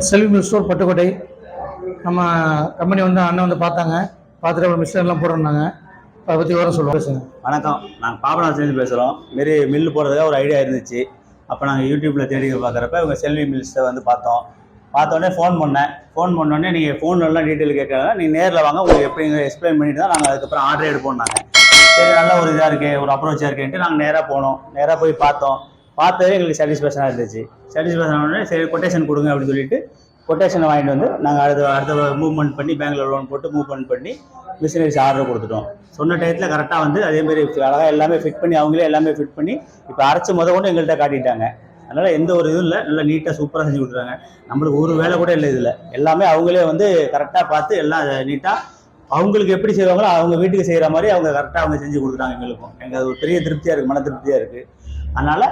செல்வி mill store Pattukkottai. நம்ம company வந்து அண்ணன் வந்து பார்த்தாங்க, பார்த்துட்டு அப்புறம் மிஷினெல்லாம் போடுறோம்னாங்க. அதை பற்றி விவரம் சொல்லுவோம். வணக்கம், நாங்கள் பாபநாசத்துலேருந்து பேசுகிறோம். மாரி மில்லு போடுறதுக்காக ஒரு ஐடியா இருந்துச்சு. அப்போ நாங்கள் யூடியூப்பில் தேடி பார்க்குறப்ப இவங்க செல்வி மில்ஸை வந்து பார்த்தோன்னே ஃபோன் பண்ணோடனே நீங்கள் ஃபோன்லாம் டீட்டெயில் கேட்குறாங்க, நீங்கள் நேரில் வாங்க, உங்களுக்கு எப்படி எக்ஸ்பிளைன் பண்ணிட்டு தான் நாங்கள் அதுக்கப்புறம் ஆர்டர் எடுப்போம்னாங்க. சரி, நல்ல ஒரு இதாக இருக்கே, ஒரு அப்ரோச்சாக இருக்கேன்ட்டு நாங்கள் நேராக போனோம். நேராக போய் பார்த்ததே எங்களுக்கு சாட்டிஸ்ஃபேக்ஷனாக இருந்துச்சு. சாட்டிஸ்ஃபேக்ஷன் ஆனோடனே சரி கொட்டேஷன் கொடுங்க அப்படின்னு சொல்லிட்டு கொட்டேஷனை வாங்கிட்டு வந்து நாங்கள் அடுத்த மூவ்மெண்ட் பண்ணி பேங்க்கில் லோன் போட்டு மூவ்மெண்ட் பண்ணி மிஷினரிஸ் ஆர்டர் கொடுத்துட்டோம். சொன்ன டயத்தில் கரெக்டாக வந்து அதேமாரி அழகாக எல்லாமே ஃபிட் பண்ணி அவங்களே எல்லாமே ஃபிட் பண்ணி இப்போ அரைச்சி கொண்டு எங்கள்கிட்ட காட்டிட்டாங்க. அதனால் எந்த ஒரு இதுவும் இல்லை, நல்லா நீட்டாக சூப்பராக செஞ்சு கொடுத்துறாங்க. நம்மளுக்கு ஒரு வேலை கூட இல்லை இதில். எல்லாமே அவங்களே வந்து கரெக்டாக பார்த்து எல்லாம் நீட்டாக அவங்களுக்கு எப்படி செய்வாங்களோ அவங்க வீட்டுக்கு செய்கிற மாதிரி அவங்க கரெக்டாக அவங்க செஞ்சு கொடுக்குறாங்க. எங்களுக்கும் எங்கள் ஒரு பெரிய திருப்தியாக இருக்குது, மன திருப்தியாக இருக்குது. அதனால்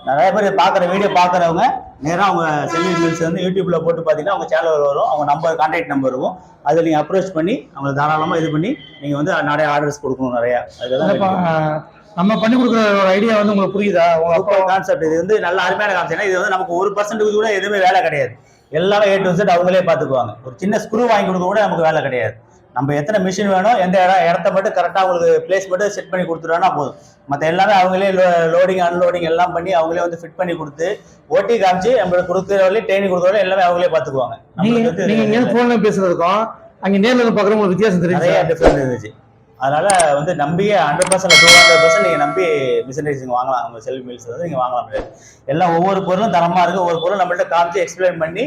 நிறைய பேர் வீடியோ பார்க்குறவங்க நேராக அவங்க செல்வி மில்ஸ் வந்து யூடியூப்பில் போட்டு பார்த்தீங்கன்னா அவங்க சேனல் வரும், அவங்க கான்டாக்ட் நம்பர் இருக்கும். அதில் நீங்கள் அப்ரோச் பண்ணி அவங்களை தாராளமாக இது பண்ணி நீங்கள் வந்து நிறைய ஆர்டர்ஸ் கொடுக்கணும். நிறையா அதுதான் நம்ம பண்ணி கொடுக்குற ஒரு ஐடியா வந்து உங்களுக்கு புரியுதா? Super concept. இது வந்து நல்ல அருமையான கான்செப்ட். இது வந்து நமக்கு 1% கூட எதுவுமே வேலை கிடையாது. எல்லாமே A to Z அவங்களே பார்த்துக்குவாங்க. ஒரு சின்ன ஸ்க்ரூ வாங்கி கொடுக்க கூட நமக்கு வேலை கிடையாது. நம்ம எத்தனை மிஷின் வேணும், எந்த இடத்த மட்டும் கரெக்டாக அவங்களுக்கு பிளேஸ் மட்டும் செட் பண்ணி கொடுத்துட்டோம்னா போதும். மற்ற எல்லாமே அவங்களே லோடிங் அன்லோடிங் எல்லாம் பண்ணி அவங்களே வந்து ஃபிட் பண்ணி கொடுத்து ஓட்டி காமிச்சு நம்மளுக்கு கொடுக்குறவங்களே ட்ரைனிங் கொடுக்குறவங்களே எல்லாமே அவங்களே பார்த்துக்குவாங்க. நீங்க ஃபோன்ல பேசுறதுக்கும் அங்கே நேரில் வந்து பார்க்குறவங்களுக்கு வித்தியாசம் தெரியும், நிறைய டிஃபரெண்ட் இருந்துச்சு. அதனால வந்து நம்பியே 100% 200% நீங்கள் நம்பி மிஷினரிஸ் நீங்கள் வாங்கலாம். அவங்க செல்வி மில்ஸ் வந்து நீங்கள் வாங்கலாம். எல்லாம் ஒவ்வொரு பொருளும் தரமாக இருக்குது. ஒவ்வொரு பொருளும் நம்மள்ட்ட காமிச்சு எக்ஸ்பிளைன் பண்ணி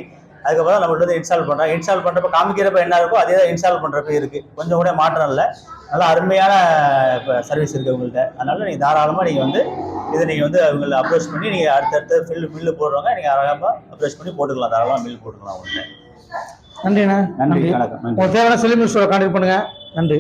அதுக்கப்புறம் நம்மள்ட்ட வந்து இன்ஸ்டால் பண்ணுறப்ப காமிக்கிறப்ப என்ன இருக்கோ அதே தான் இன்ஸ்டால் பண்ணுறப்ப இருக்குது. கொஞ்சம் கூட மாற்றம் இல்லை. நல்லா அருமையான சர்வீஸ் இருக்குது உங்கள்கிட்ட. அதனால நீங்கள் தாராளமாக நீங்கள் வந்து இதை நீங்கள் வந்து அவங்களை அப்ரோச் பண்ணி நீங்கள் அடுத்தடுத்து மில்லு போடுறவங்க நீங்கள் அழகாக அப்ரோச் பண்ணி போட்டுக்கலாம். தாராளமாக மில் போட்டுக்கலாம் உங்கள்கிட்ட. நன்றிண்ணா. நன்றி, வணக்கம். தேவையான செல்வி மில்ஸோட கான்டாக்ட் பண்ணுங்கள். நன்றி.